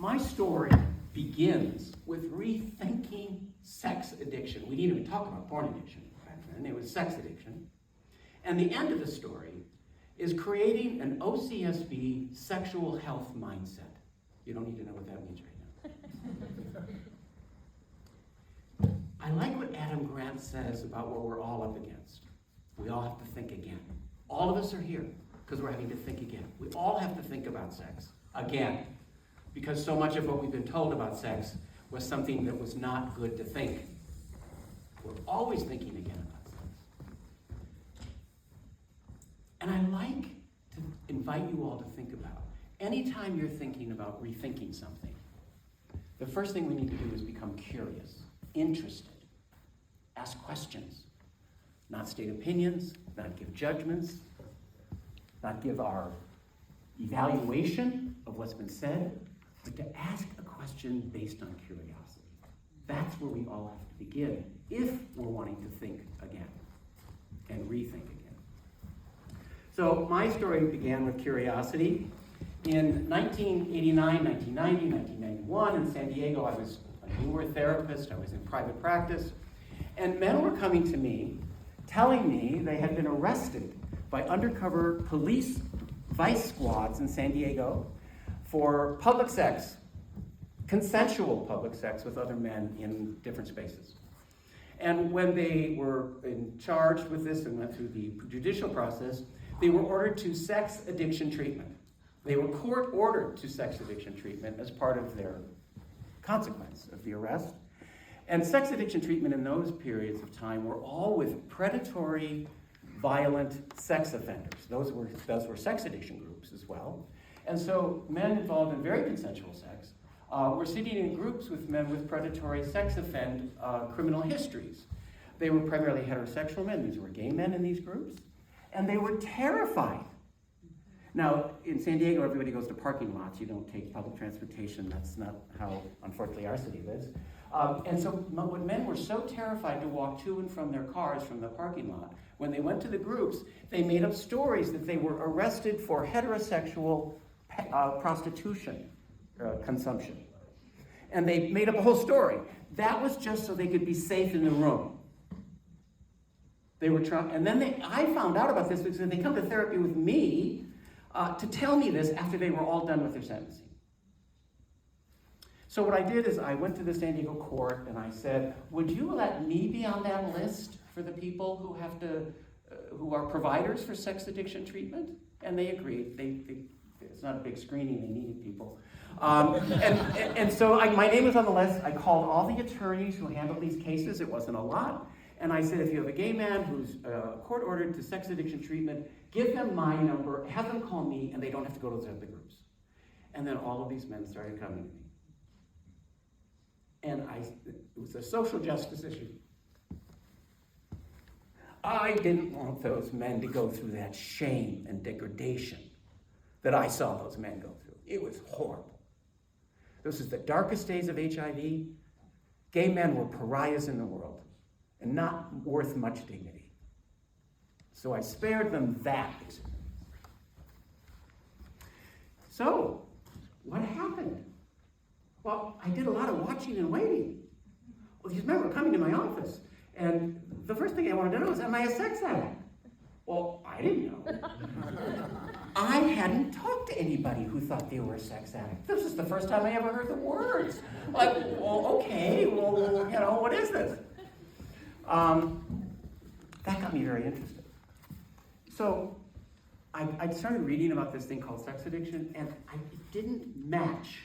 My story begins with rethinking sex addiction. We didn't even talk about porn addiction back then. It was sex addiction. And the end of the story is creating an OCSB sexual health mindset. You don't need to know what that means right now. I like what Adam Grant says about what we're all up against. We all have to think again. All of us are here because we're having to think again. We all have to think about sex again, because so much of what we've been told about sex was something that was not good to think. We're always thinking again about sex. And I like to invite you all to think about, anytime you're thinking about rethinking something, the first thing we need to do is become curious, interested, ask questions, not state opinions, not give judgments, not give our evaluation of what's been said, but to ask a question based on curiosity. That's where we all have to begin if we're wanting to think again and rethink again. So my story began with curiosity. In 1989, 1990, 1991 in San Diego, I was a newer therapist. I was in private practice. And men were coming to me telling me they had been arrested by undercover police vice squads in San Diego for public sex, consensual public sex with other men in different spaces. And when they were charged with this and went through the judicial process, they were ordered to sex addiction treatment. They were court-ordered to sex addiction treatment as part of their consequence of the arrest. And sex addiction treatment in those periods of time were all with predatory, violent sex offenders. Those were sex addiction groups as well. And so men involved in very consensual sex were sitting in groups with men with predatory sex offend criminal histories. They were primarily heterosexual men. These were gay men in these groups. And they were terrified. Now, in San Diego, everybody goes to parking lots. You don't take public transportation. That's not how, unfortunately, our city lives. And so when men were so terrified to walk to and from their cars from the parking lot, when they went to the groups, they made up stories that they were arrested for heterosexual prostitution consumption. And they made up a whole story. That was just so they could be safe in the room. They were trying, and then I found out about this because they come to therapy with me to tell me this after they were all done with their sentencing. So what I did is I went to the San Diego court and I said, would you let me be on that list for the people who have to, who are providers for sex addiction treatment? And they agreed. It's not a big screening, they needed people. And so my name was on the list. I called all the attorneys who handled these cases. It wasn't a lot. And I said, if you have a gay man who's court-ordered to sex addiction treatment, give them my number, have them call me, and they don't have to go to the other groups. And then all of these men started coming to me. And it was a social justice issue. I didn't want those men to go through that shame and degradation that I saw those men go through. It was horrible. This is the darkest days of HIV. Gay men were pariahs in the world and not worth much dignity. So I spared them that experience. So, what happened? Well, I did a lot of watching and waiting. Well, these men were coming to my office, and the first thing I wanted to know is, am I a sex addict? Well, I didn't know. I hadn't talked to anybody who thought they were a sex addict. This was the first time I ever heard the words. Like, well, okay, well, you know, what is this? That got me very interested. So I started reading about this thing called sex addiction, and it didn't match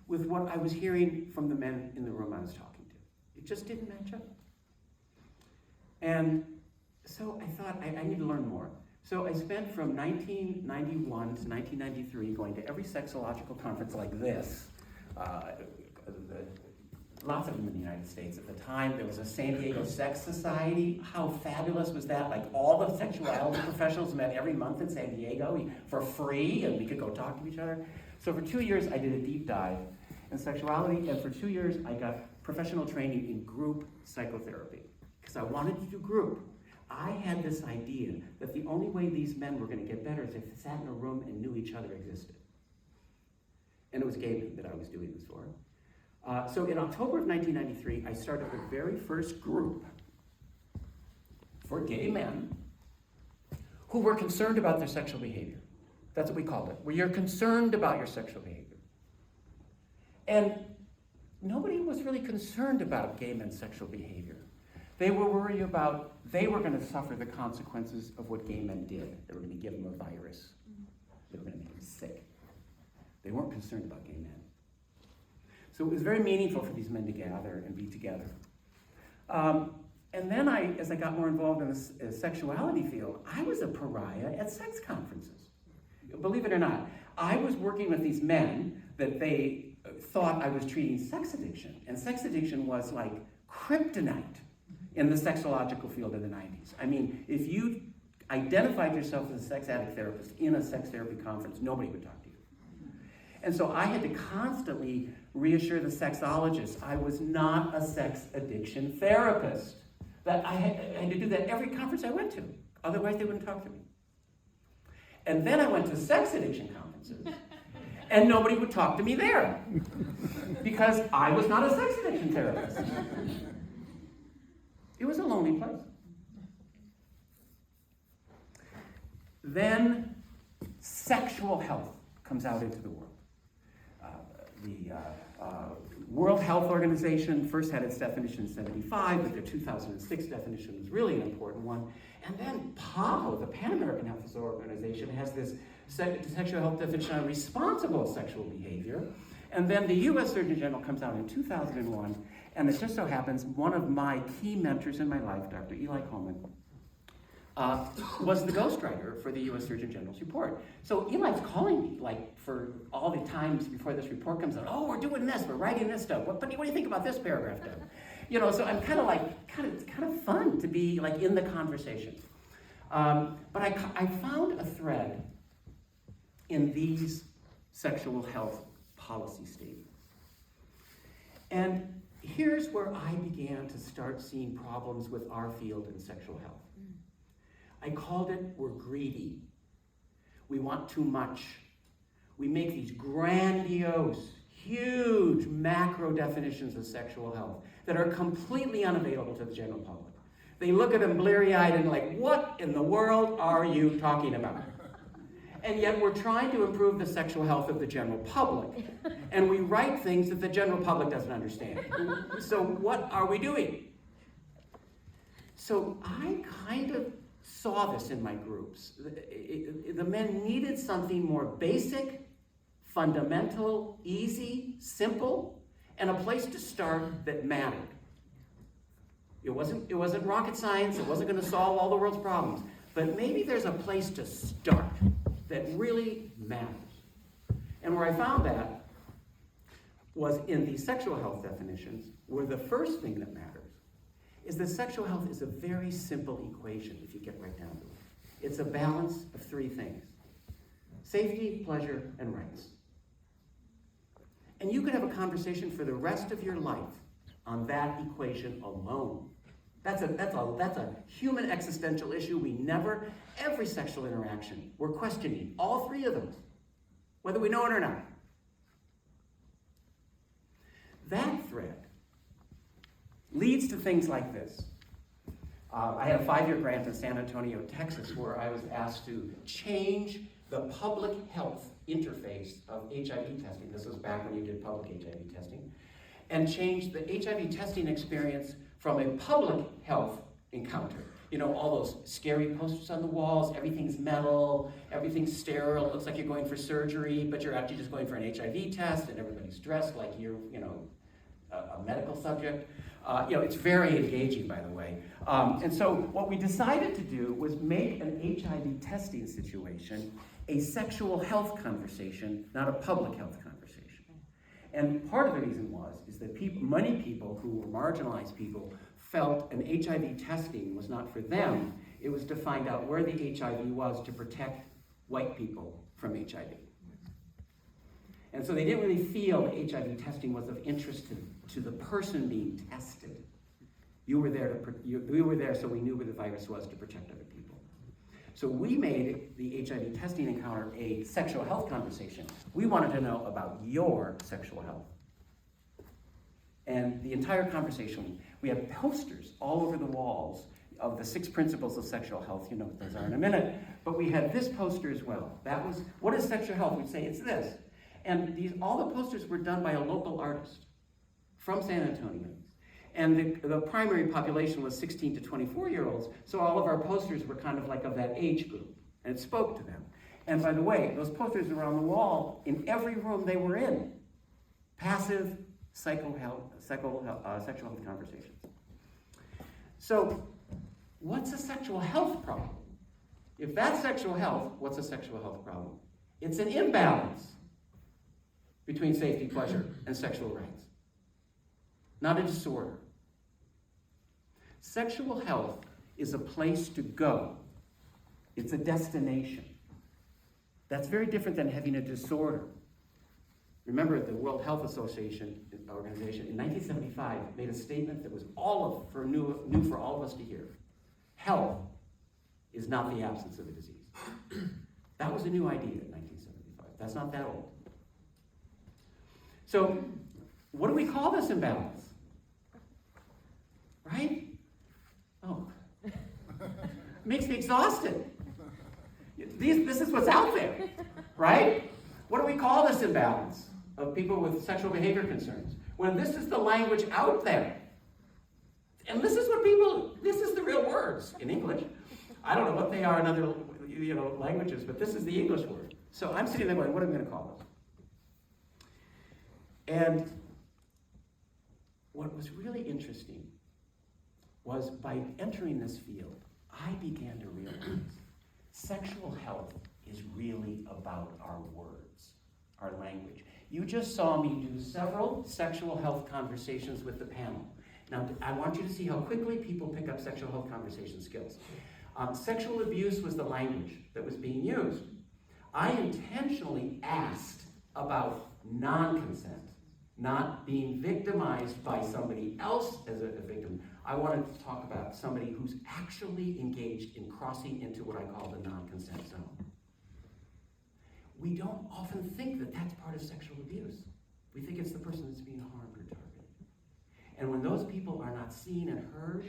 with what I was hearing from the men in the room I was talking to. It just didn't match up. And so I thought, I need to learn more. So I spent from 1991 to 1993 going to every sexological conference like this. Lots of them in the United States at the time. There was a San Diego Sex Society. How fabulous was that? Like all the sexuality professionals met every month in San Diego for free, and we could go talk to each other. So for 2 years, I did a deep dive in sexuality, and for 2 years, I got professional training in group psychotherapy because I wanted to do group. I had this idea that the only way these men were going to get better is if they sat in a room and knew each other existed. And it was gay men that I was doing this for. So in October of 1993, I started the very first group for gay men who were concerned about their sexual behavior. That's what we called it, where you're concerned about your sexual behavior. And nobody was really concerned about gay men's sexual behavior. They were worried about, they were going to suffer the consequences of what gay men did. They were going to give them a virus. They were going to make them sick. They weren't concerned about gay men. So it was very meaningful for these men to gather and be together. And then as I got more involved in the sexuality field, I was a pariah at sex conferences. Believe it or not, I was working with these men that they thought I was treating sex addiction. And sex addiction was like kryptonite in the sexological field in the 90s. I mean, if you identified yourself as a sex addict therapist in a sex therapy conference, nobody would talk to you. And so I had to constantly reassure the sexologists I was not a sex addiction therapist. That I had to do that every conference I went to. Otherwise, they wouldn't talk to me. And then I went to sex addiction conferences, and nobody would talk to me there because I was not a sex addiction therapist. It was a lonely place. Then sexual health comes out into the world. The World Health Organization first had its definition in 1975, but their 2006 definition was really an important one. And then PAHO, the Pan American Health Organization, has this sexual health definition on responsible sexual behavior. And then the U.S. Surgeon General comes out in 2001, and it just so happens one of my key mentors in my life, Dr. Eli Coleman, was the ghostwriter for the U.S. Surgeon General's report. So Eli's calling me, like, for all the times before this report comes out. Oh, we're doing this, we're writing this stuff. What do you think about this paragraph, Doug? You know, so I'm kind of fun to be like in the conversation. But I found a thread in these sexual health policy statements. And here's where I began to start seeing problems with our field in sexual health. I called it, we're greedy. We want too much. We make these grandiose, huge macro definitions of sexual health that are completely unavailable to the general public. They look at them bleary-eyed and like, what in the world are you talking about? And yet we're trying to improve the sexual health of the general public. And we write things that the general public doesn't understand. So what are we doing? So I kind of saw this in my groups. The men needed something more basic, fundamental, easy, simple, and a place to start that mattered. It wasn't rocket science, it wasn't going to solve all the world's problems, but maybe there's a place to start that really matters. And where I found that was in the sexual health definitions, where the first thing that matters is that sexual health is a very simple equation if you get right down to it. It's a balance of three things: safety, pleasure, and rights. And you could have a conversation for the rest of your life on that equation alone. That's a human existential issue. Every sexual interaction, we're questioning all three of them, whether we know it or not. That thread leads to things like this. I had a 5-year grant in San Antonio, Texas, where I was asked to change the public health interface of HIV testing. This was back when you did public HIV testing. And change the HIV testing experience from a public health encounter. You know, all those scary posters on the walls, everything's metal, everything's sterile, it looks like you're going for surgery, but you're actually just going for an HIV test, and everybody's dressed like you're, a medical subject. It's very engaging, by the way. And so what we decided to do was make an HIV testing situation a sexual health conversation, not a public health conversation. And part of the reason is that many people who were marginalized people felt an HIV testing was not for them. It was to find out where the HIV was to protect white people from HIV. And so they didn't really feel that HIV testing was of interest to the person being tested. We were there so we knew where the virus was to protect other people. So we made the HIV testing encounter a sexual health conversation. We wanted to know about your sexual health. And the entire conversation, we had posters all over the walls of the 6 principles of sexual health. You know what those are in a minute. But we had this poster as well. That was, what is sexual health? We'd say it's this. And all the posters were done by a local artist from San Antonio. And the primary population was 16 to 24-year-olds, so all of our posters were kind of like of that age group, and it spoke to them. And by the way, those posters were on the wall in every room they were in. Passive sexual health conversations. So, what's a sexual health problem? If that's sexual health, what's a sexual health problem? It's an imbalance between safety, pleasure, and sexual rights. Not a disorder. Sexual health is a place to go. It's a destination. That's very different than having a disorder. Remember, the World Health Organization in 1975 made a statement that was new for all of us to hear. Health is not the absence of a disease. That was a new idea in 1975. That's not that old. So, what do we call this imbalance? Right? Oh. Makes me exhausted. This is what's out there, right? What do we call this imbalance of people with sexual behavior concerns? When this is the language out there. And this is the real words in English. I don't know what they are in other languages, but this is the English word. So I'm sitting there going, what am I going to call this? And what was really interesting was by entering this field, I began to realize sexual health is really about our words, our language. You just saw me do several sexual health conversations with the panel. Now, I want you to see how quickly people pick up sexual health conversation skills. Sexual abuse was the language that was being used. I intentionally asked about non-consent, not being victimized by somebody else as a victim. I wanted to talk about somebody who's actually engaged in crossing into what I call the non-consent zone. We don't often think that that's part of sexual abuse. We think it's the person that's being harmed or targeted. And when those people are not seen and heard,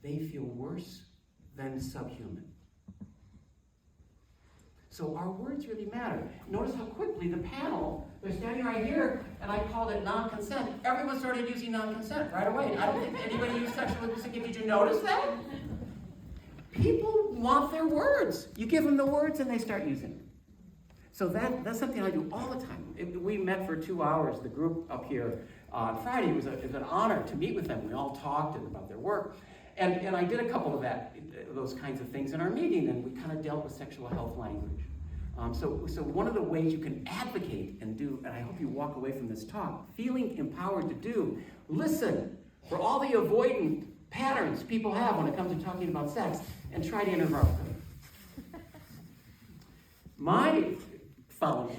they feel worse than subhuman. So our words really matter. Notice how quickly the panel, they're standing right here, and I called it non-consent. Everyone started using non-consent right away. I don't think anybody used sexual abuse again. Did you notice that? People want their words. You give them the words and they start using them. So that's something I do all the time. We met for 2 hours, the group up here on Friday. It was an honor to meet with them. We all talked about their work. And I did a couple of those kinds of things in our meeting, and we kind of dealt with sexual health language. So one of the ways you can advocate and do, and I hope you walk away from this talk, feeling empowered to do, listen for all the avoidant patterns people have when it comes to talking about sex, and try to interrupt them.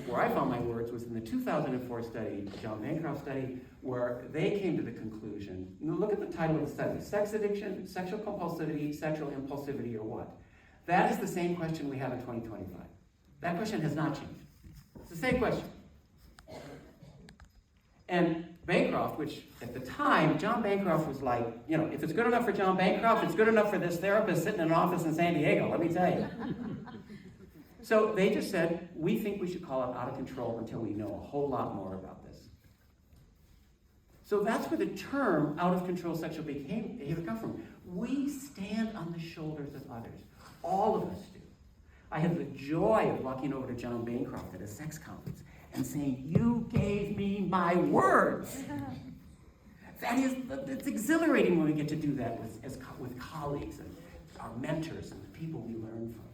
Where I found my words was in the 2004 study, John Bancroft study, where they came to the conclusion, look at the title of the study, sex addiction, sexual compulsivity, sexual impulsivity, or what? That is the same question we have in 2025. That question has not changed. It's the same question. And Bancroft, which at the time, John Bancroft was like, if it's good enough for John Bancroft, it's good enough for this therapist sitting in an office in San Diego, let me tell you. So they just said, we think we should call it out of control until we know a whole lot more about this. So that's where the term out of control sexual behavior comes from. We stand on the shoulders of others. All of us do. I had the joy of walking over to John Bancroft at a sex conference and saying, you gave me my words. It's exhilarating when we get to do that with colleagues and our mentors and the people we learn from.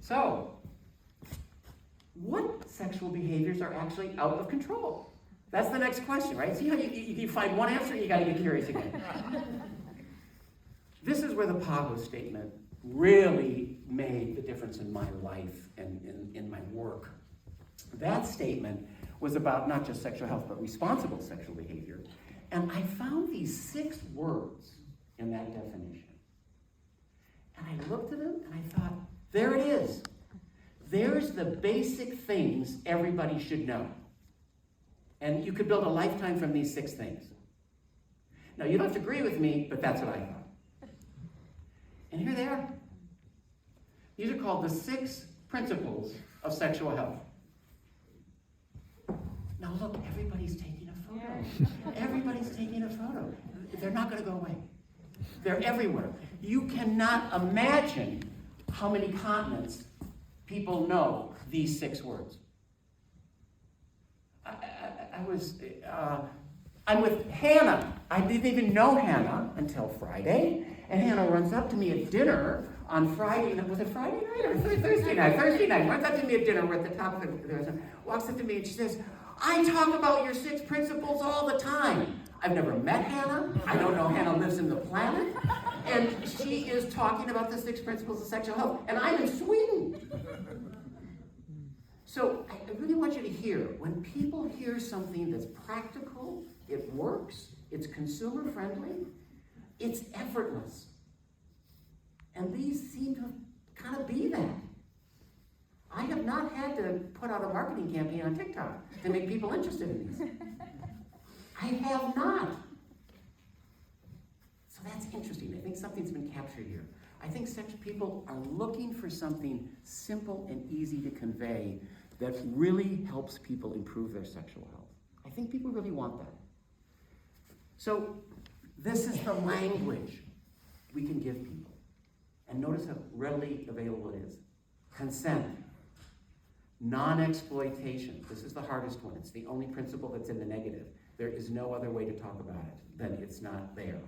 So, what sexual behaviors are actually out of control? That's the next question, right? See how you find one answer and you got to get curious again. This is where the Pago statement really made the difference in my life and in my work. That statement was about not just sexual health, but responsible sexual behavior. And I found these 6 words in that definition. And I looked at him and I thought, there it is. There's the basic things everybody should know. And you could build a lifetime from these 6 things. Now, you don't have to agree with me, but that's what I thought. And here they are. These are called the 6 principles of sexual health. Now look, everybody's taking a photo. Everybody's taking a photo. They're not going to go away. They're everywhere. You cannot imagine how many continents people know these 6 words. I'm with Hannah. I didn't even know Hannah until Friday. And Hannah runs up to me at dinner on Friday. Was it Friday night or Thursday night? Thursday night. Runs up to me at dinner. We're at the top of the... Walks up to me and she says, I talk about your 6 principles all the time. I've never met Hannah. I don't know Hannah lives in the planet. And she is talking about the 6 principles of sexual health. And I'm in Sweden. So I really want you to hear, when people hear something that's practical, it works, it's consumer friendly, it's effortless. And these seem to kind of be that. I have not had to put out a marketing campaign on TikTok to make people interested in these. I have not. So that's interesting. I think something's been captured here. I think people are looking for something simple and easy to convey that really helps people improve their sexual health. I think people really want that. So this is the language we can give people. And notice how readily available it is. Consent. Non-exploitation. This is the hardest one. It's the only principle that's in the negative. There is no other way to talk about it than it's not there.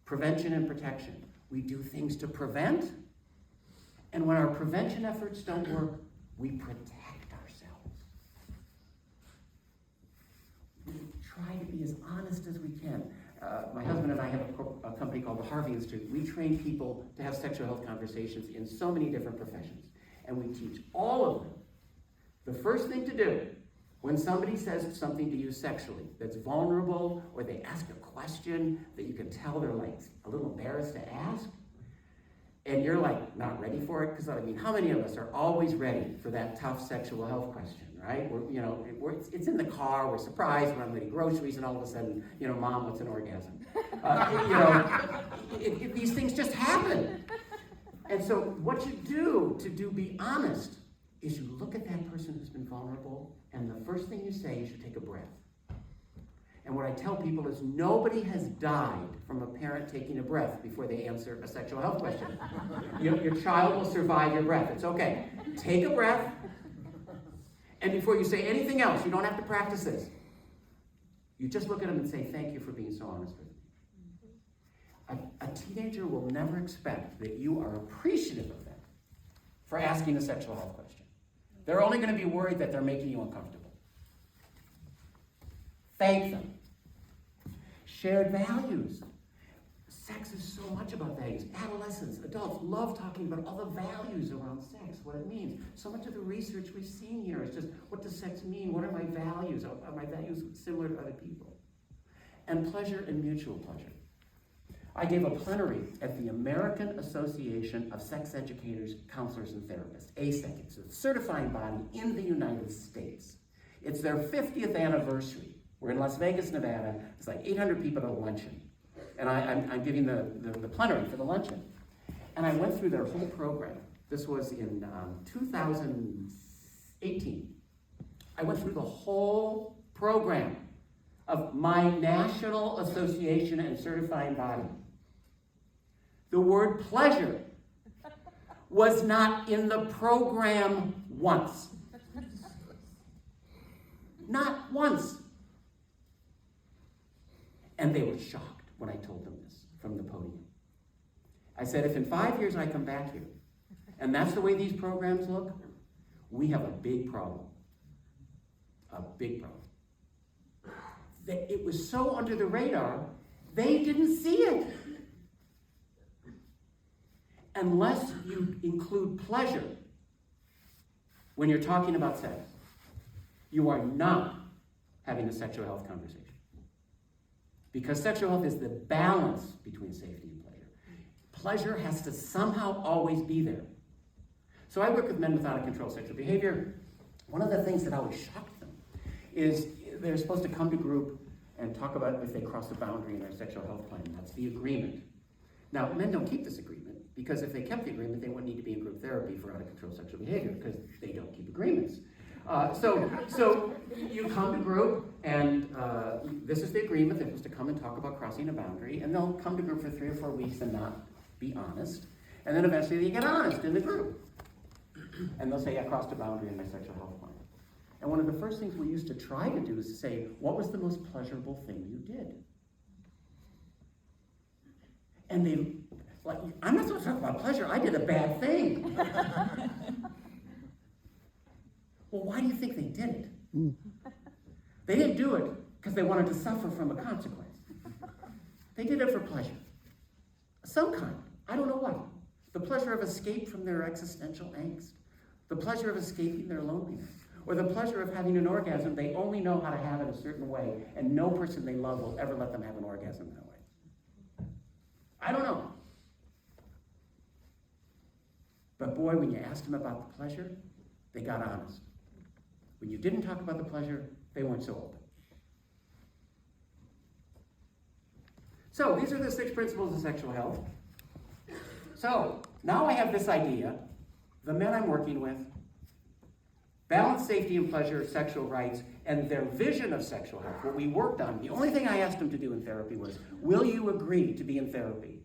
Prevention and protection. We do things to prevent, and when our prevention efforts don't work, we protect ourselves. We try to be as honest as we can. My husband and I have a company called the Harvey Institute. We train people to have sexual health conversations in so many different professions. And we teach all of them the first thing to do when somebody says something to you sexually that's vulnerable, or they ask a question that you can tell they're like a little embarrassed to ask, and you're like not ready for it, because I mean, how many of us are always ready for that tough sexual health question, right? It's in the car, we're surprised when I'm getting groceries, and all of a sudden, Mom, what's an orgasm? These things just happen. And so what you do to be honest is you look at that person who's been vulnerable, and the first thing you say is you take a breath. And what I tell people is nobody has died from a parent taking a breath before they answer a sexual health question. Your child will survive your breath. It's okay. Take a breath, and before you say anything else, you don't have to practice this. You just look at them and say, thank you for being so honest with me. A teenager will never expect that you are appreciative of them for asking a sexual health question. They're only going to be worried that they're making you uncomfortable. Thank them. Shared values. Sex is so much about values. Adolescents, adults love talking about all the values around sex, what it means. So much of the research we've seen here is just, what does sex mean? What are my values? Are my values similar to other people? And pleasure and mutual pleasure. I gave a plenary at the American Association of Sex Educators, Counselors, and Therapists, ASEC. It's a certifying body in the United States. It's their 50th anniversary. We're in Las Vegas, Nevada. It's like 800 people at a luncheon. And I'm giving the plenary for the luncheon. And I went through their whole program. This was in 2018. I went through the whole program of my National Association and certifying body. The word pleasure was not in the program once. Not once. And they were shocked when I told them this from the podium. I said, if in 5 years I come back here, and that's the way these programs look, we have a big problem. A big problem. It was so under the radar, they didn't see it. Unless you include pleasure when you're talking about sex, you are not having a sexual health conversation. Because sexual health is the balance between safety and pleasure. pleasure has to somehow always be there. So I work with men with out-of-control sexual behavior. One of the things that always shocked them is they're supposed to come to group and talk about if they cross the boundary in their sexual health plan. That's the agreement. Now, men don't keep this agreement, because if they kept the agreement, they wouldn't need to be in group therapy for out-of-control sexual behavior, because they don't keep agreements. So you come to group, and this is the agreement. They're supposed to come and talk about crossing a boundary, and they'll come to group for 3 or 4 weeks and not be honest. And then eventually they get honest in the group. And they'll say, I crossed a boundary in my sexual health plan. And one of the first things we used to try to do is to say, what was the most pleasurable thing you did? And they, like, I'm not supposed to talk about pleasure, I did a bad thing. Well, why do you think they did it? They didn't do it because they wanted to suffer from a consequence. They did it for pleasure. Some kind, I don't know what. The pleasure of escape from their existential angst. The pleasure of escaping their loneliness. Or the pleasure of having an orgasm they only know how to have it a certain way, and no person they love will ever let them have an orgasm that way. I don't know. But boy, when you asked them about the pleasure, they got honest. When you didn't talk about the pleasure, they weren't so open. So these are the 6 principles of sexual health. So now I have this idea, the men I'm working with, balance, safety, and pleasure, sexual rights, and their vision of sexual health, what we worked on. The only thing I asked them to do in therapy was, will you agree to be in therapy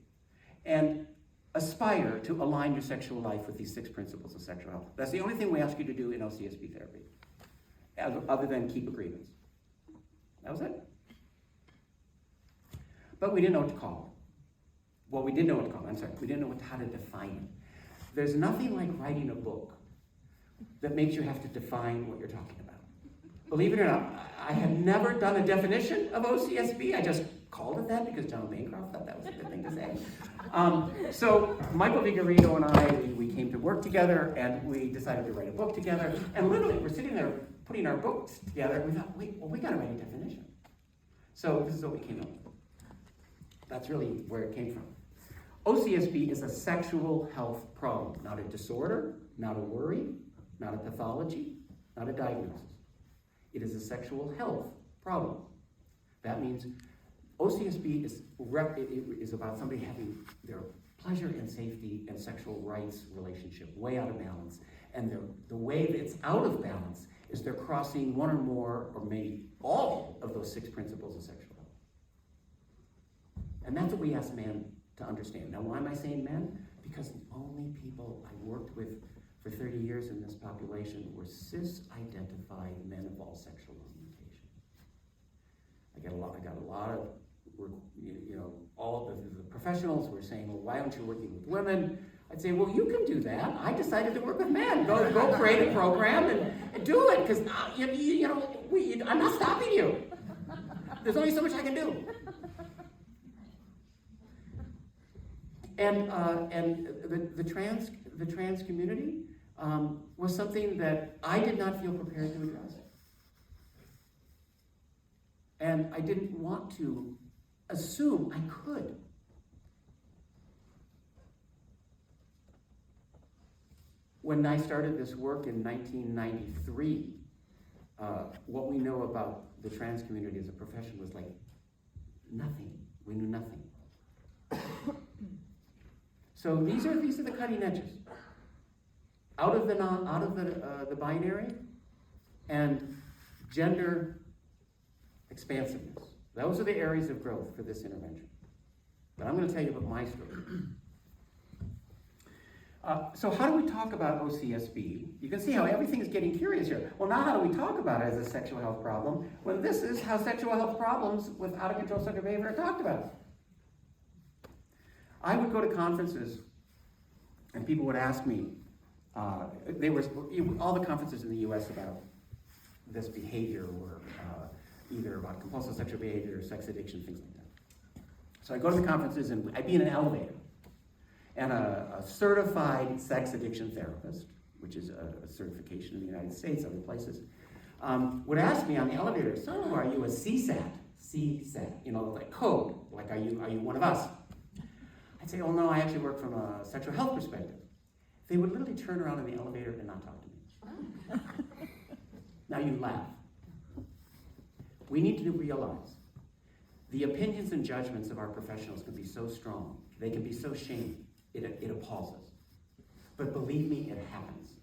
and aspire to align your sexual life with these 6 principles of sexual health? That's the only thing we ask you to do in OCSB therapy, other than keep agreements. That was it. But we didn't know what to call it. Well, we didn't know what to call it. I'm sorry. We didn't know how to define it. There's nothing like writing a book that makes you have to define what you're talking about. Believe it or not, I had never done a definition of OCSB. I just called it that because John Bancroft thought that was a good thing to say. So Michael Vigorito and I, we came to work together, and we decided to write a book together. And literally, we're sitting there putting our books together, and we thought, we got to write a definition. So this is what we came up with. That's really where it came from. OCSB is a sexual health problem, not a disorder, not a worry, not a pathology, not a diagnosis. It is a sexual health problem. That means OCSB is about somebody having their pleasure and safety and sexual rights relationship way out of balance. And the way that it's out of balance is they're crossing one or more, or maybe all, of those 6 principles of sexual health. And that's what we ask men to understand. Now, why am I saying men? Because the only people I worked with for 30 years in this population were cis-identified men of all sexual orientation. I got a lot of, all of the professionals were saying, well, why aren't you working with women? I'd say, well, you can do that. I decided to work with men. Go create a program and do it, because I'm not stopping you. There's only so much I can do. And the trans community was something that I did not feel prepared to address. And I didn't want to assume I could. When I started this work in 1993, what we know about the trans community as a profession was like nothing. We knew nothing. So these are the cutting edges. Out of the binary and gender expansiveness. Those are the areas of growth for this intervention. But I'm going to tell you about my story. So how do we talk about OCSB? You can see how everything is getting curious here. Well, now how do we talk about it as a sexual health problem when this is how sexual health problems with out-of-control sexual behavior are talked about? I would go to conferences, and people would ask me, all the conferences in the US about this behavior were either about compulsive sexual behavior or sex addiction, things like that. So I go to the conferences, and I'd be in an elevator, and a certified sex addiction therapist, which is a certification in the United States, other places, would ask me on the elevator, so are you a CSAT? CSAT, like code, like are you one of us? I I'd say, oh no, I actually work from a sexual health perspective. They would literally turn around in the elevator and not talk to me. Now you laugh. We need to realize the opinions and judgments of our professionals can be so strong, they can be so shaming, it appalls us. But believe me, it happens.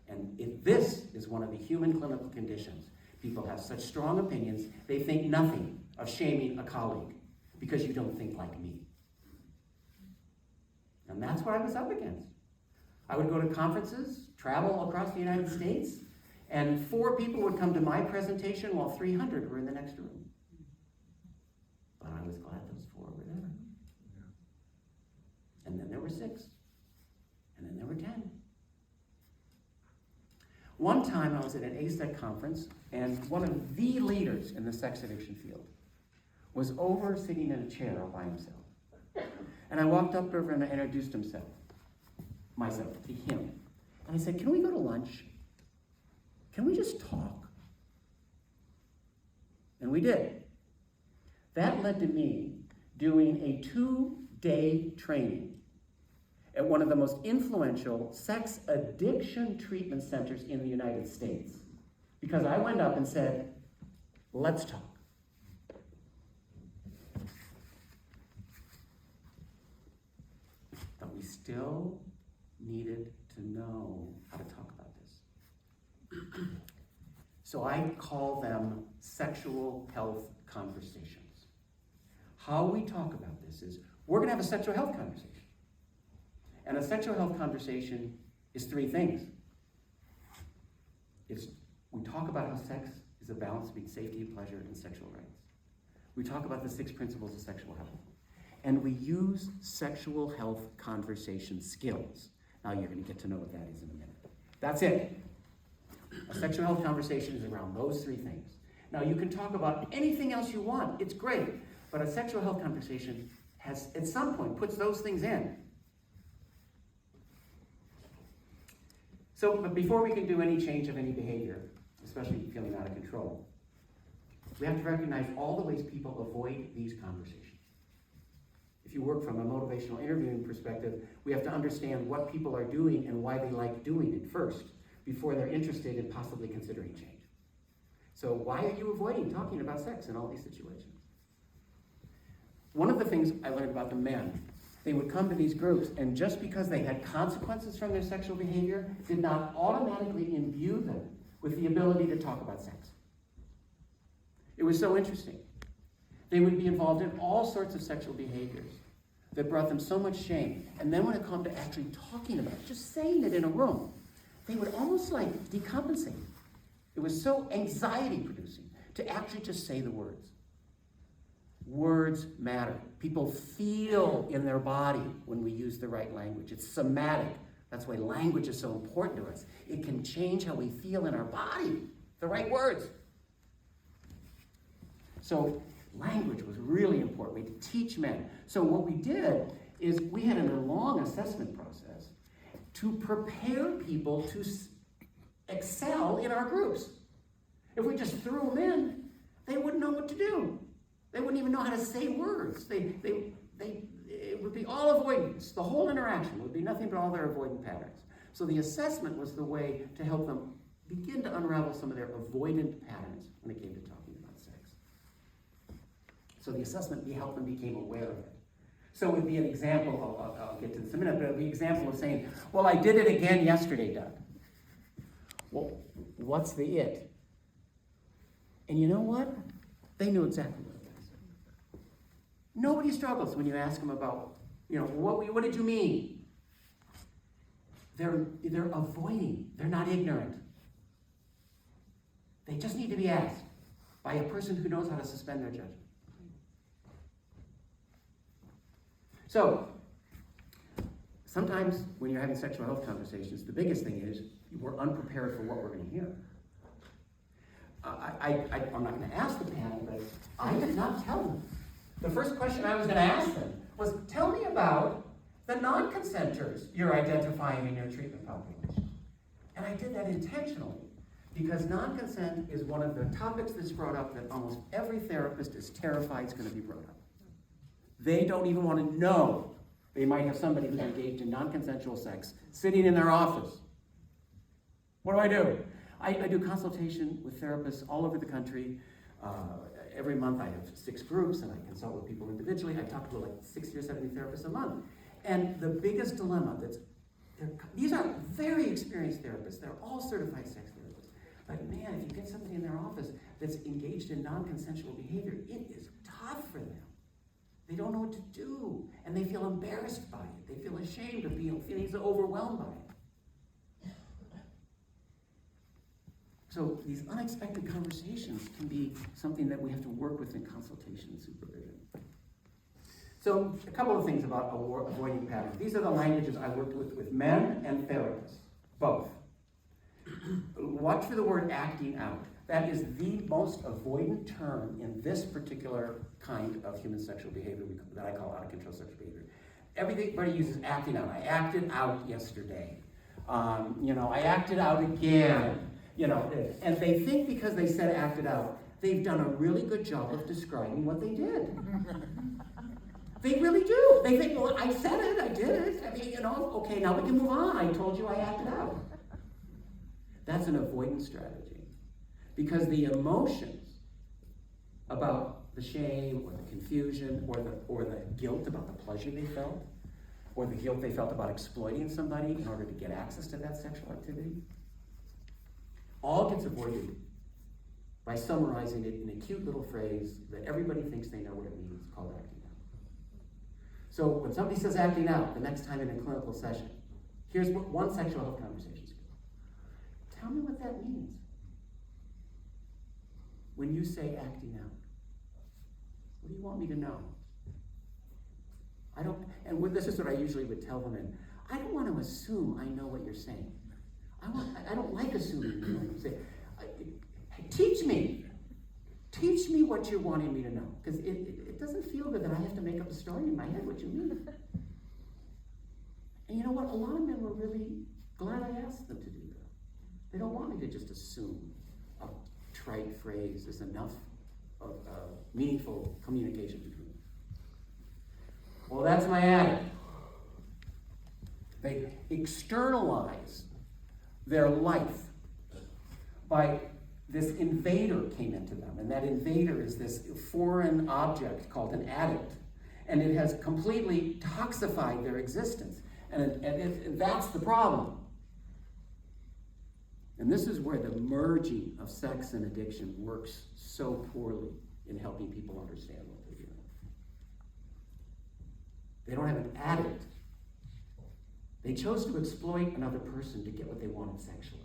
And if this is one of the human clinical conditions, people have such strong opinions, they think nothing of shaming a colleague because you don't think like me. And that's what I was up against. I would go to conferences, travel across the United States, and 4 people would come to my presentation while 300 were in the next room. But I was glad those 4 were there. And then there were 6. And then there were 10. One time I was at an ASEC conference, and one of the leaders in the sex addiction field was over sitting in a chair all by himself. And I walked up over and I introduced myself to him. And I said, can we go to lunch? Can we just talk? And we did. That led to me doing a 2-day training at one of the most influential sex addiction treatment centers in the United States. Because I went up and said, let's talk. But we still needed to know how to talk about this. So I call them sexual health conversations. How we talk about this is, we're gonna have a sexual health conversation. And a sexual health conversation is 3 things. We talk about how sex is a balance between safety, pleasure, and sexual rights. We talk about the 6 principles of sexual health. And we use sexual health conversation skills. Now you're going to get to know what that is in a minute. That's it. A sexual health conversation is around those 3 things. Now you can talk about anything else you want. It's great. But a sexual health conversation has, at some point, puts those things in. So, but before we can do any change of any behavior, especially feeling out of control, we have to recognize all the ways people avoid these conversations. If you work from a motivational interviewing perspective, we have to understand what people are doing and why they like doing it first, before they're interested in possibly considering change. So why are you avoiding talking about sex in all these situations? One of the things I learned about the men, they would come to these groups, and just because they had consequences from their sexual behavior did not automatically imbue them with the ability to talk about sex. It was so interesting. They would be involved in all sorts of sexual behaviors that brought them so much shame. And then when it came to actually talking about it, just saying it in a room, they would almost like decompensate. It was so anxiety producing to actually just say the words. Words matter. People feel in their body when we use the right language. It's somatic. That's why language is so important to us. It can change how we feel in our body. The right words. So language was really important. We had to teach men. So what we did is we had a long assessment process to prepare people to excel in our groups. If we just threw them in, they wouldn't know what to do. They wouldn't even know how to say words. It would be all avoidance. The whole interaction would be nothing but all their avoidant patterns. So the assessment was the way to help them begin to unravel some of their avoidant patterns when it came to talking about sex. So the assessment helped them become aware of it. So it would be an example, I'll get to this in a minute, but it would be an example of saying, well, I did it again yesterday, Doug. Well, what's the it? And you know what? They knew exactly what it was. Nobody struggles when you ask them about, what did you mean? They're avoiding. They're not ignorant. They just need to be asked by a person who knows how to suspend their judgment. So, sometimes when you're having sexual health conversations, the biggest thing is we're unprepared for what we're going to hear. I'm not going to ask the panel, but I did not tell them. The first question I was going to ask them was, tell me about the non-consenters you're identifying in your treatment population. And I did that intentionally, because non-consent is one of the topics that's brought up that almost every therapist is terrified is going to be brought up. They don't even want to know They might have somebody who's engaged in non-consensual sex sitting in their office. What do? I do consultation with therapists all over the country. Every month I have 6 groups and I consult with people individually. I talk to like 60 or 70 therapists a month. And the biggest dilemma these are very experienced therapists. They're all certified sex therapists. But man, if you get somebody in their office that's engaged in non-consensual behavior, it is tough for them. They don't know what to do, and they feel embarrassed by it. They feel ashamed of feeling so overwhelmed by it. So these unexpected conversations can be something that we have to work with in consultation and supervision. So a couple of things about avoiding patterns. These are the languages I worked with men and therapists, both. Watch for the word acting out. That is the most avoidant term in this particular kind of human sexual behavior that I call out-of-control sexual behavior. Everybody uses acting out. I acted out yesterday. I acted out again. And they think because they said acted out, they've done a really good job of describing what they did. They really do. They think, well, I said it, I did it. I mean, okay, now we can move on. I told you I acted out. That's an avoidance strategy. Because the emotions about the shame or the confusion or the guilt about the pleasure they felt, or the guilt they felt about exploiting somebody in order to get access to that sexual activity, all gets avoided by summarizing it in a cute little phrase that everybody thinks they know what it means, called acting out. So when somebody says acting out the next time in a clinical session, here's what one sexual health conversation is. Tell me what that means. When you say acting out, what do you want me to know? This is what I usually would tell them I don't want to assume I know what you're saying. I don't like assuming you know what I'm saying. Teach me. Teach me what you're wanting me to know. Because it doesn't feel good that I have to make up a story in my head what you mean. And you know what? A lot of men were really glad I asked them to do that. They don't want me to just assume a trite phrase is enough of meaningful communication between them. Well, that's my attitude. They externalize their life by this invader came into them, and that invader is this foreign object called an addict, and it has completely toxified their existence, and that's the problem. And this is where the merging of sex and addiction works so poorly in helping people understand what they're doing. They don't have an addict. They chose to exploit another person to get what they wanted sexually.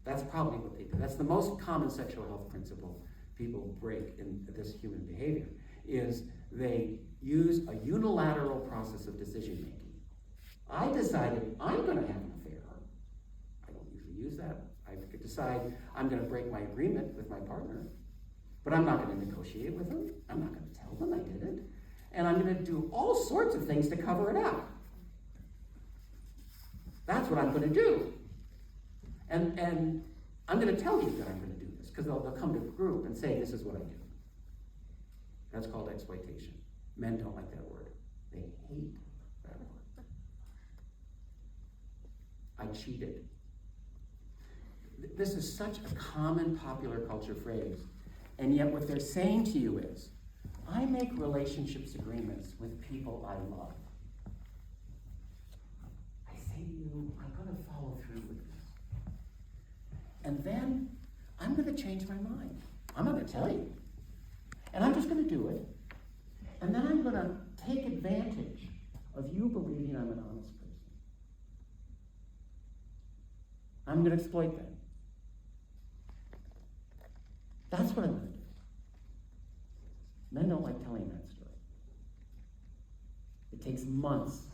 That's probably what they do. That's the most common sexual health principle people break in this human behavior, is they use a unilateral process of decision making. I decided I'm going to have an affair. I don't usually use that. I could decide I'm going to break my agreement with my partner, but I'm not going to negotiate with them. I'm not going to tell them I did it. And I'm going to do all sorts of things to cover it up. That's what I'm going to do. And I'm going to tell you that I'm going to do this, because they'll come to a group and say, this is what I do. That's called exploitation. Men don't like that word. They hate that word. I cheated. This is such a common popular culture phrase, and yet what they're saying to you is, I make relationships agreements with people I love. I say to you, I'm going to follow through with this. And then I'm going to change my mind. I'm going to tell you. And I'm just going to do it. And then I'm going to take advantage of you believing I'm an honest person. I'm going to exploit that. That's what I'm going to do. Men don't like telling that story. It takes months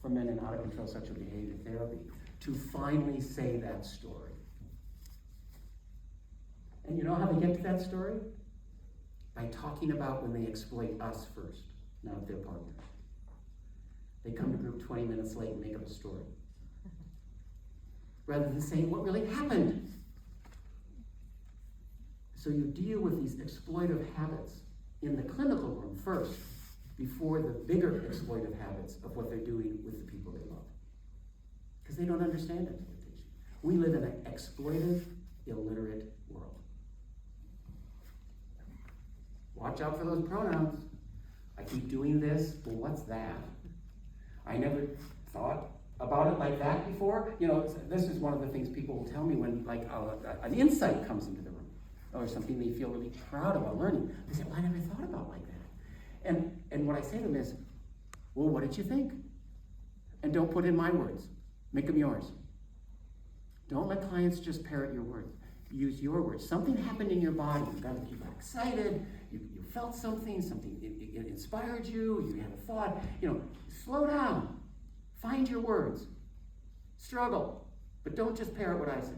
for men in out-of-control sexual behavior therapy to finally say that story. And you know how they get to that story? By talking about when they exploit us first, not their partner. They come to group 20 minutes late and make up a story. Rather than saying what really happened. So you deal with these exploitive habits in the clinical room first, before the bigger exploitive habits of what they're doing with the people they love. Because they don't understand exploitation. We live in an exploitive, illiterate world. Watch out for those pronouns. I keep doing this. Well, what's that? I never thought about it like that before. You know, this is one of the things people will tell me when, like, an insight comes into the room, or something they feel really proud about learning. They say, well, I never thought about it like that. And what I say to them is, well, what did you think? And don't put in my words. Make them yours. Don't let clients just parrot your words. Use your words. Something happened in your body. You got excited. You felt something it inspired you. You had a thought. You know, slow down. Find your words. Struggle. But don't just parrot what I say.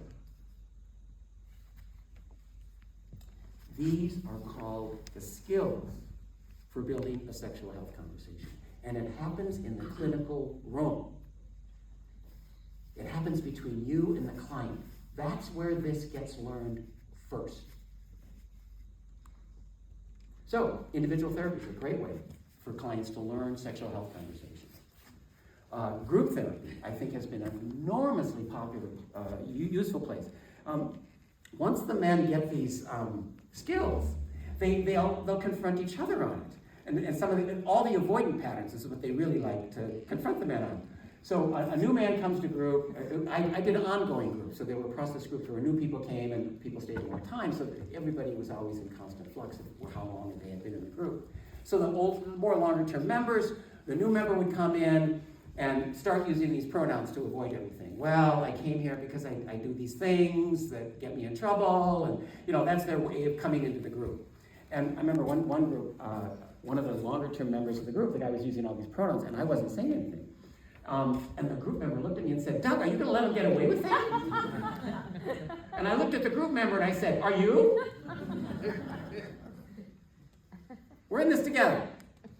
These are called the skills for building a sexual health conversation. And it happens in the clinical room. It happens between you and the client. That's where this gets learned first. So, individual therapy is a great way for clients to learn sexual health conversations. Group therapy, I think, has been an enormously popular, useful place. Once the men get these skills, they'll confront each other on it. And some of all the avoidant patterns is what they really like to confront the men on. So a new man comes to group. I did an ongoing group, so there were process groups where new people came and people stayed a more time, so everybody was always in constant flux of how long they had been in the group. So the more longer-term members, the new member would come in and start using these pronouns to avoid everything. Well, I came here because I do these things that get me in trouble, and that's their way of coming into the group. And I remember one group, one of the longer-term members of the group, the guy was using all these pronouns, and I wasn't saying anything. And the group member looked at me and said, Doug, are you going to let him get away with that? And I looked at the group member and I said, are you? We're in this together.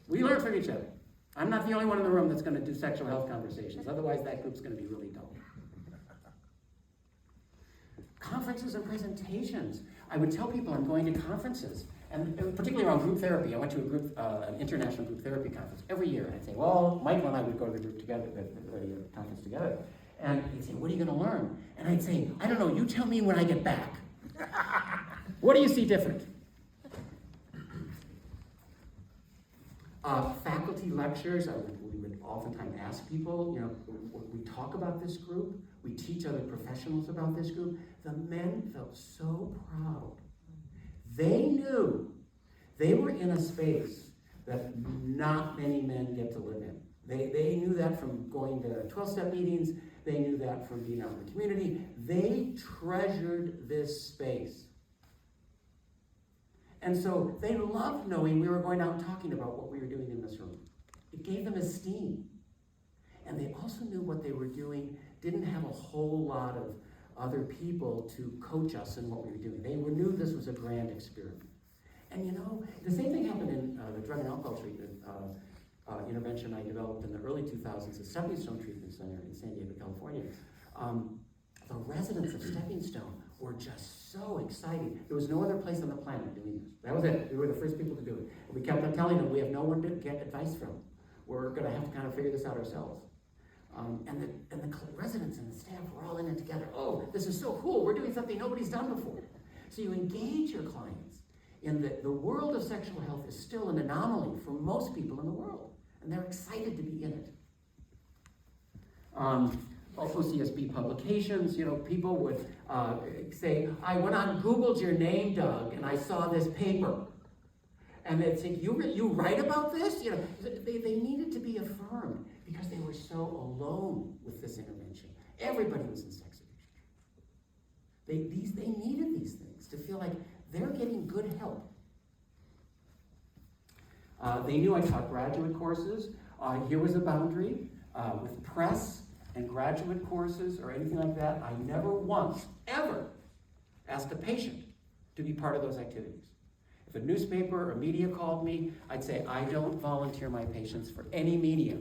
We learn from each other. I'm not the only one in the room that's going to do sexual health conversations. Otherwise, that group's going to be really dull. Conferences and presentations. I would tell people I'm going to conferences, and particularly around group therapy. I went to an international group therapy conference every year. And I'd say, well, Michael and I would go to the group together, the conference together. And he'd say, what are you going to learn? And I'd say, I don't know, you tell me when I get back. What do you see different? Faculty lectures, we would oftentimes ask people, we talk about this group, we teach other professionals about this group. The men felt so proud. They knew they were in a space that not many men get to live in. They knew that from going to 12-step meetings. They knew that from being out in the community. They treasured this space. And so they loved knowing we were going out and talking about what we were doing in this room. It gave them esteem. And they also knew what they were doing didn't have a whole lot of other people to coach us in what we were doing. They knew this was a grand experiment. And the same thing happened in the drug and alcohol treatment intervention I developed in the early 2000s at Stepping Stone Treatment Center in San Diego, California. The residents of Stepping Stone were just so excited. There was no other place on the planet doing this. That was it. We were the first people to do it. And we kept on telling them, we have no one to get advice from. We're going to have to kind of figure this out ourselves. And the residents and the staff were all in it together. Oh, this is so cool. We're doing something nobody's done before. So you engage your clients in the world of sexual health is still an anomaly for most people in the world. And they're excited to be in it. OCSB publications, people would say, I went on, Googled your name, Doug, and I saw this paper. And they'd say, you write about this? They needed to be affirmed because they were so alone with this intervention. Everybody was in sex addiction. They needed these things to feel like they're getting good help. They knew I taught graduate courses. Here was a boundary. With press and graduate courses or anything like that, I never once, ever asked a patient to be part of those activities. If a newspaper or media called me, I'd say, I don't volunteer my patients for any media.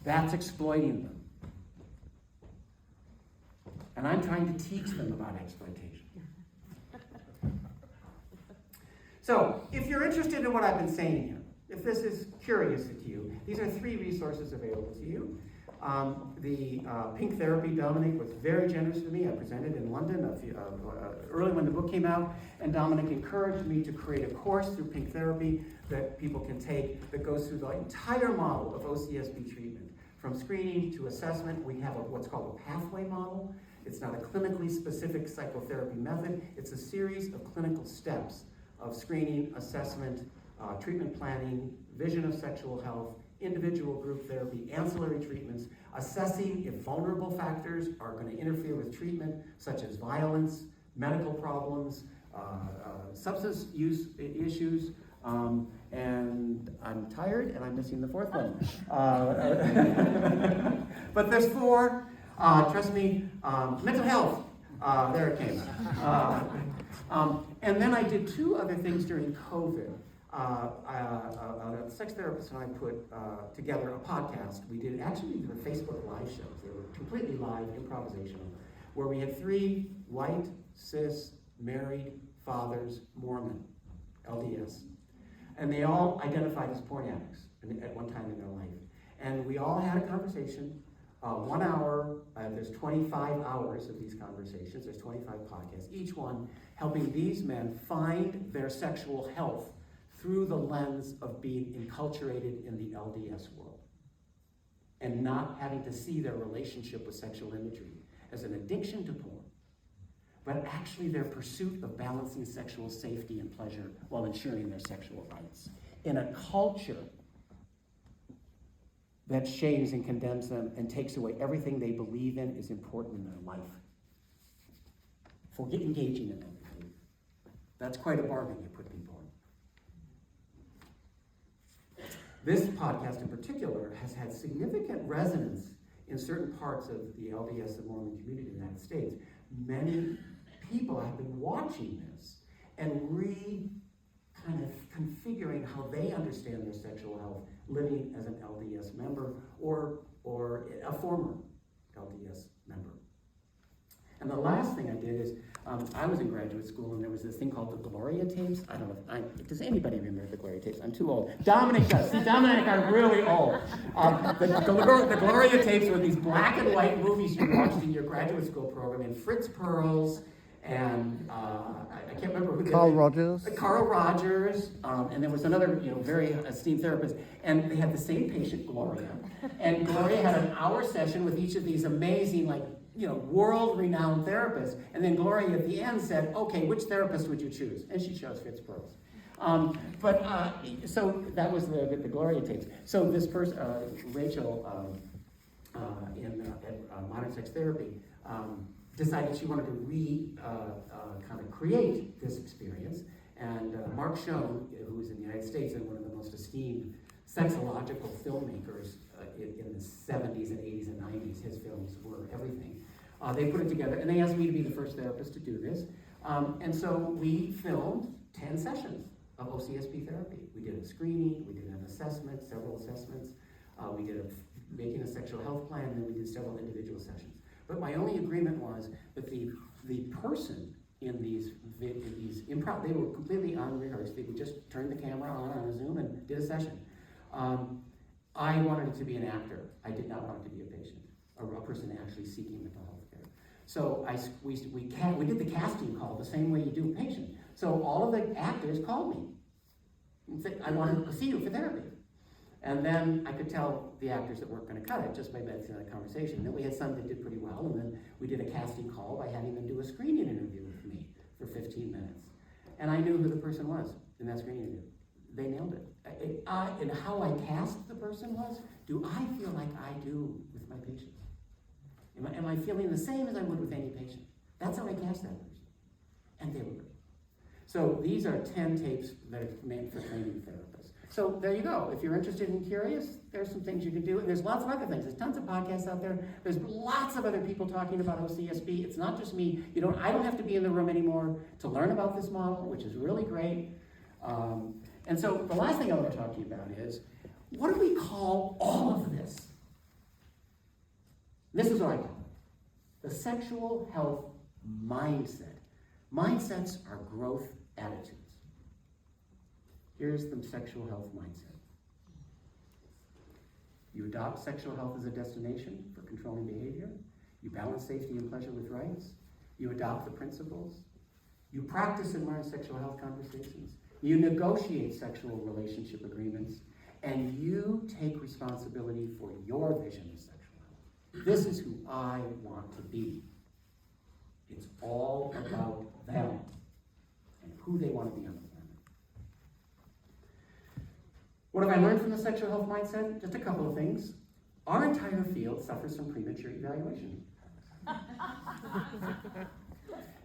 That's exploiting them. And I'm trying to teach them about exploitation. So, if you're interested in what I've been saying here, if this is curious to you, these are 3 resources available to you. The Pink Therapy, Dominic was very generous to me. I presented in London early when the book came out, and Dominic encouraged me to create a course through Pink Therapy that people can take that goes through the entire model of OCSB treatment. From screening to assessment, we have what's called a pathway model. It's not a clinically specific psychotherapy method. It's a series of clinical steps of screening, assessment, treatment planning, vision of sexual health, individual group therapy, ancillary treatments, assessing if vulnerable factors are going to interfere with treatment, such as violence, medical problems, substance use issues, and I'm tired and I'm missing the 4th one. But there's 4, trust me, mental health, there it came. And then I did 2 other things during COVID. A sex therapist and I put together a podcast. They were Facebook live shows. They were completely live, improvisational, where we had 3 white, cis, married fathers, Mormon, LDS. And they all identified as porn addicts at one time in their life. And we all had a conversation, 1 hour, there's 25 hours of these conversations, there's 25 podcasts, each one helping these men find their sexual health through the lens of being enculturated in the LDS world and not having to see their relationship with sexual imagery as an addiction to porn, but actually their pursuit of balancing sexual safety and pleasure while ensuring their sexual rights. In a culture that shames and condemns them and takes away everything they believe in is important in their life. Forget engaging in everything. That's quite a bargain you put people in. This podcast in particular has had significant resonance in certain parts of the LDS and Mormon community in the United States. Many people have been watching this and kind of configuring how they understand their sexual health living as an LDS member or a former LDS member. And the last thing I did is, I was in graduate school and there was this thing called the Gloria tapes. I don't know, does anybody remember the Gloria tapes? I'm too old. Dominic does. See, Dominic and I are really old. The Gloria tapes were these black and white movies you watched in your graduate school program, and Fritz Perls, and I can't remember who. Carl Rogers. Carl Rogers, and there was another, very esteemed therapist, and they had the same patient, Gloria, and Gloria had an hour session with each of these amazing, world-renowned therapists, and then Gloria at the end said, "Okay, which therapist would you choose?" And she chose Fritz Perls. So that was the Gloria tapes. So this person, Rachel, in Modern Sex Therapy, decided she wanted to kind of create this experience. And Mark Schoen, who is in the United States and one of the most esteemed sexological filmmakers in the 70s and 80s and 90s, his films were everything. They put it together, and they asked me to be the first therapist to do this. And so we filmed 10 sessions of OCSB therapy. We did a screening, we did an assessment, several assessments. We did making a sexual health plan, and then we did several individual sessions. But my only agreement was that the person in these improv, they were completely unrehearsed. They would just turn the camera on a Zoom and did a session. I wanted it to be an actor. I did not want it to be a patient, or a person actually seeking mental health care. So we did the casting call the same way you do a patient. So all of the actors called me and said, "I want to see you for therapy." And then I could tell the actors that weren't going to cut it just by basing on a conversation. Then we had some that did pretty well, and then we did a casting call by having them do a screening interview with me for 15 minutes. And I knew who the person was in that screening interview. They nailed it. And how I cast the person was, do I feel like I do with my patients? Am I feeling the same as I would with any patient? That's how I cast that person. And they were great. So these are 10 tapes that are meant for training therapists. So there you go. If you're interested and curious, there's some things you can do. And there's lots of other things. There's tons of podcasts out there. There's lots of other people talking about OCSB. It's not just me. I don't have to be in the room anymore to learn about this model, which is really great. And so the last thing I want to talk to you about is, what do we call all of this? This is what I call it. The sexual health mindset. Mindsets are growth attitudes. Here's the sexual health mindset. You adopt sexual health as a destination for controlling behavior. You balance safety and pleasure with rights. You adopt the principles. You practice and learn sexual health conversations. You negotiate sexual relationship agreements. And you take responsibility for your vision of sexual health. This is who I want to be. It's all about them and who they want to be on the planet. What have I learned from the sexual health mindset? Just a couple of things. Our entire field suffers from premature evaluation.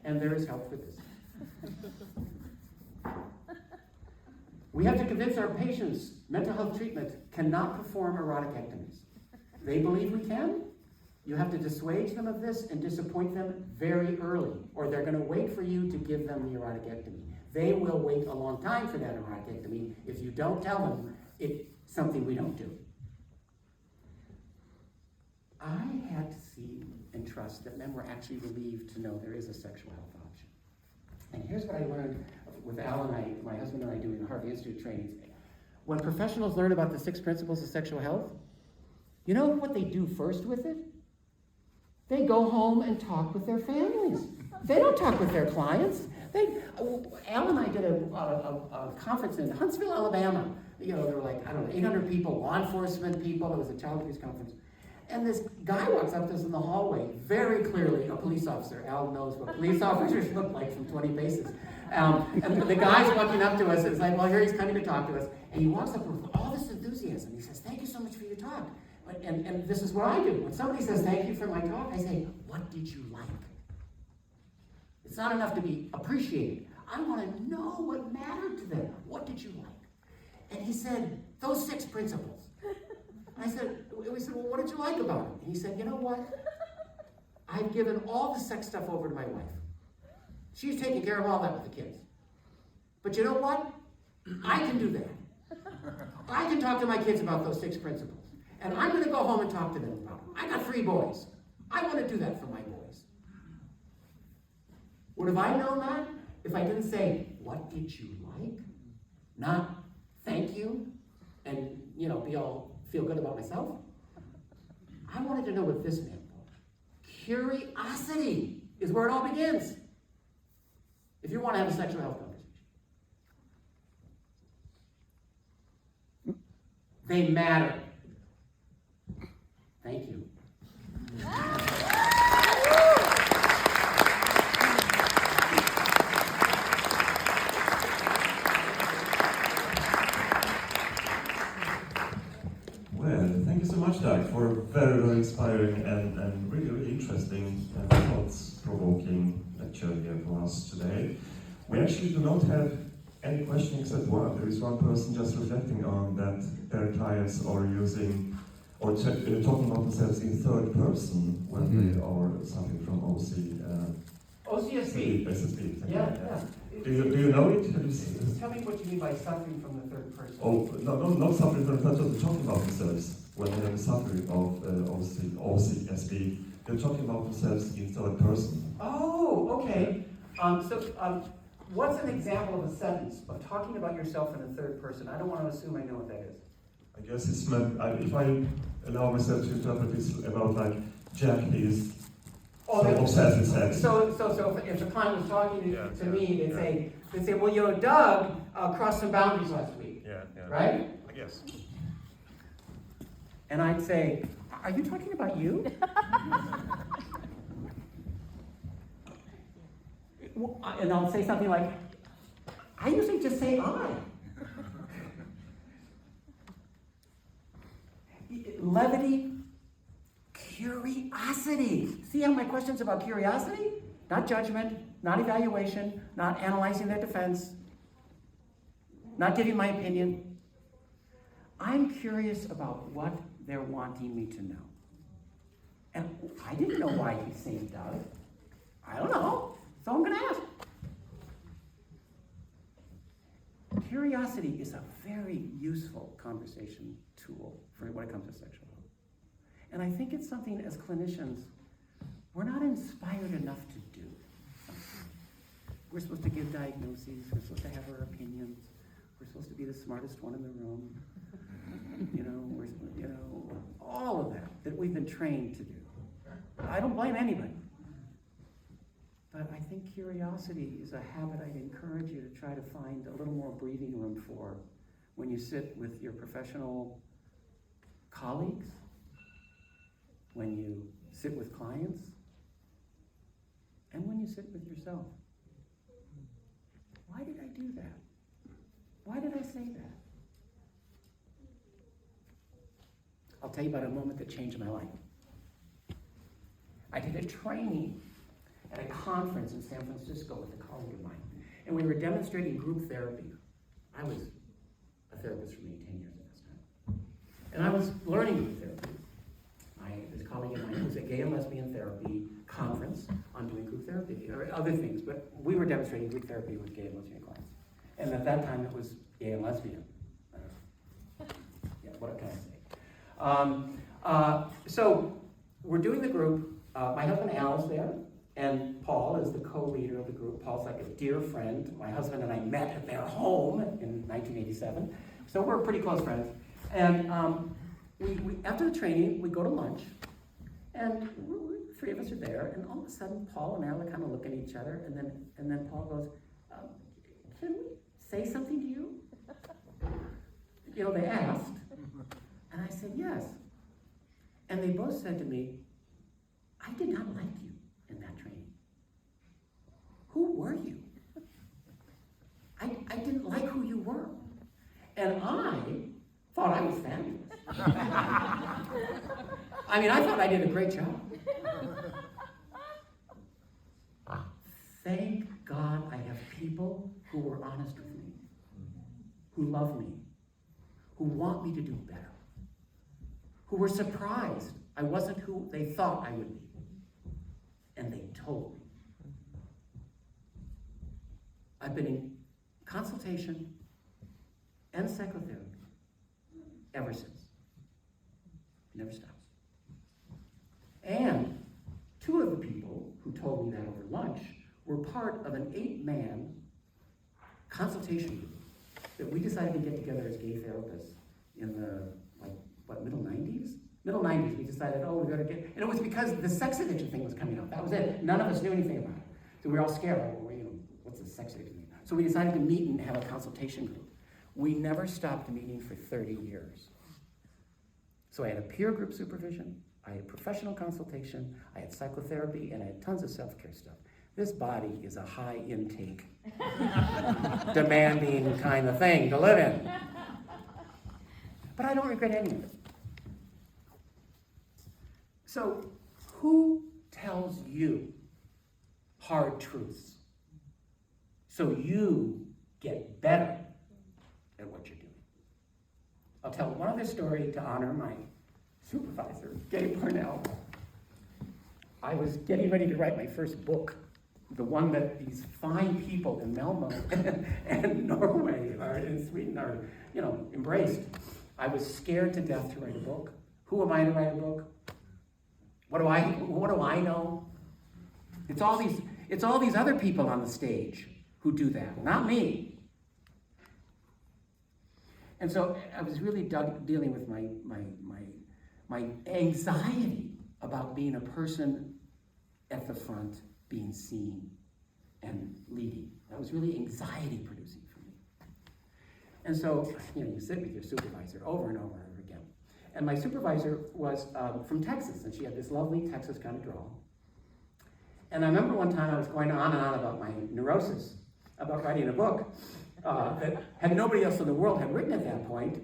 And there is help for this. We have to convince our patients mental health treatment cannot perform eroticectomies. They believe we can. You have to dissuade them of this and disappoint them very early, or they're going to wait for you to give them the eroticectomy. They will wait a long time for that eroticectomy if you don't tell them it's something we don't do. I had to see and trust that men were actually relieved to know there is a sexual health option. And here's what I learned with Al and I, my husband and I, doing the Harvey Institute trainings. When professionals learn about the 6 principles of sexual health, you know what they do first with it? They go home and talk with their families. They don't talk with their clients. Al and I did a conference in Huntsville, Alabama. You know, there were like, I don't know, 800 people, law enforcement people. It was a child abuse conference. And this guy walks up to us in the hallway, very clearly a police officer. Al knows what police officers look like from 20 paces. And the guy's walking up to us, and it's like, well, here he's coming to talk to us. And he walks up with all this enthusiasm. He says, thank you so much for your talk. And this is what I do. When somebody says, thank you for my talk, I say, what did you like? It's not enough to be appreciated. I want to know what mattered to them. What did you like? And he said, those 6 principles. I said, we said, well, what did you like about it? And he said, you know what? I've given all the sex stuff over to my wife. She's taking care of all that with the kids. But you know what? I can do that. I can talk to my kids about those 6 principles. And I'm going to go home and talk to them about them. I got 3 boys. I want to do that for my boys. Would have I known that if I didn't say, what did you like? Not, thank you, and, you know, feel good about myself. I wanted to know what this meant. Curiosity is where it all begins. If you want to have a sexual health conversation. They matter. Thank you. Thank you so much, Doug, for a very, very inspiring and really, really interesting and thought-provoking lecture here for us today. We actually do not have any question except one. There is one person just reflecting on that their clients are using or talking about themselves in third person when they are suffering from OCSB. SSB. Yeah. Do you know it? Tell me what you mean by suffering from the third person. Oh, no, not suffering from the third person, talking about themselves when they have suffering of OCSB. They're talking about themselves in third person. Oh, okay. What's an example of a sentence of talking about yourself in the third person? I don't want to assume I know what that is. I guess it's meant, if I allow myself to interpret this about like Jack is obsessed with sex. So if the client was talking to me, they'd say, well, you know, Doug crossed some boundaries last week. Yeah. Right? I guess. And I'd say, are you talking about you? And I'll say something like, I usually just say I. Levity, curiosity. See how my question's about curiosity? Not judgment, not evaluation, not analyzing their defense, not giving my opinion. I'm curious about what they're wanting me to know. And I didn't know why he's saying Doug. I don't know, so I'm going to ask. Curiosity is a very useful conversation tool for when it comes to sexual health. And I think it's something as clinicians, we're not inspired enough to do something. We're supposed to give diagnoses, we're supposed to have our opinions, We're supposed to be the smartest one in the room. All of that we've been trained to do. I don't blame anybody. But I think curiosity is a habit I'd encourage you to try to find a little more breathing room for when you sit with your professional colleagues, when you sit with clients, and when you sit with yourself. Why did I do that? Why did I say that? I'll tell you about a moment that changed my life. I did a training at a conference in San Francisco with a colleague of mine, and we were demonstrating group therapy. I was a therapist for maybe 10 years at this time. And I was learning group therapy. This colleague of mine, it was a gay and lesbian therapy conference on doing group therapy, or other things, but we were demonstrating group therapy with gay and lesbian clients. And at that time it was gay and lesbian. Yeah, what can I say? So we're doing the group. My husband Al's there, and Paul is the co-leader of the group. Paul's like a dear friend. My husband and I met at their home in 1987, so we're pretty close friends. And we after the training, we go to lunch, and three of us are there, and all of a sudden, Paul and Al are kind of looking at each other, and then Paul goes, "Can we say something to you?" They asked, and I said yes, and they both said to me, "I did not like you in that training. Who were you? I didn't like who you were." And I thought I was fabulous. I thought I did a great job. Thank God I have people who were honest with me, who love me, who want me to do better, who were surprised I wasn't who they thought I would be. And they told me. I've been in consultation and psychotherapy ever since. Never stops. And two of the people who told me that over lunch were part of an 8-man consultation group that we decided to get together as gay therapists in the, middle 90s? Middle 90s, we decided, we gotta get, and it was because the sex addiction thing was coming up. That was it. None of us knew anything about it. So we were all scared. What's the sex addiction thing? So we decided to meet and have a consultation group. We never stopped meeting for 30 years. So I had a peer group supervision, I had professional consultation, I had psychotherapy, and I had tons of self-care stuff. This body is a high intake, demanding kind of thing to live in. But I don't regret any of it. So, who tells you hard truths so you get better at what you're doing? I'll tell one other story to honor my supervisor, Gay Parnell. I was getting ready to write my first book, the one that these fine people in Malmo and Norway and Sweden are, embraced. I was scared to death to write a book. Who am I to write a book? What do I know? It's all these other people on the stage who do that, not me. And so I was really dealing with my anxiety about being a person at the front, being seen and leading. That was really anxiety producing for me. And so, you sit with your supervisor over and over and over again. And my supervisor was from Texas, and she had this lovely Texas kind of drawl. And I remember one time I was going on and on about my neurosis, about writing a book that had nobody else in the world had written at that point.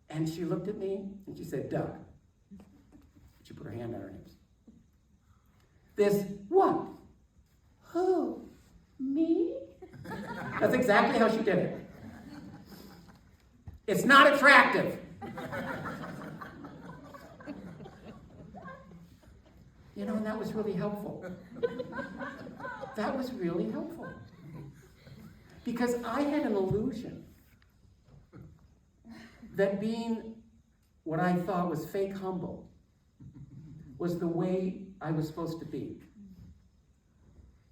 And she looked at me and she said, "Doug." She put her hand on her hips. "This what? Who? Me?" That's exactly how she did it. "It's not attractive." And that was really helpful. That was really helpful. Because I had an illusion that being what I thought was fake humble was the way I was supposed to be.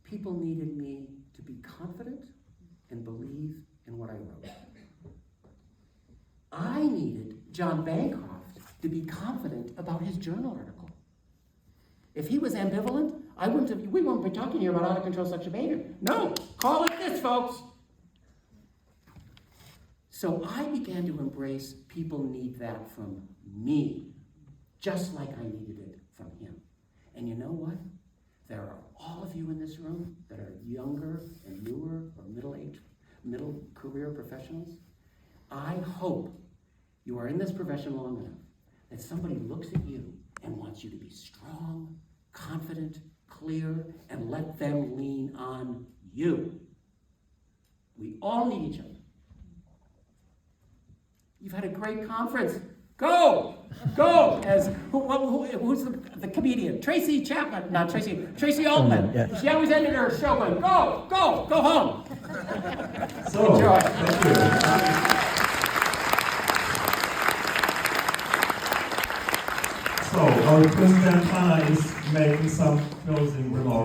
People needed me to be confident and believe in what I wrote. I needed John Bancroft to be confident about his journal article. If he was ambivalent, we wouldn't be talking here about out-of-control sexual behavior. No, call it this, folks. So I began to embrace people need that from me, just like I needed it from him. And you know what? There are all of you in this room that are younger and newer or middle career professionals. I hope you are in this profession long enough that somebody looks at you and wants you to be strong, confident, clear, and let them lean on you. We all need each other. You've had a great conference. Go! As who's the comedian? Tracy Chapman, not Tracy Altman. Yeah. She always ended her show going, go home. So, enjoy. Thank you. So, our President Hanna is making some closing remarks.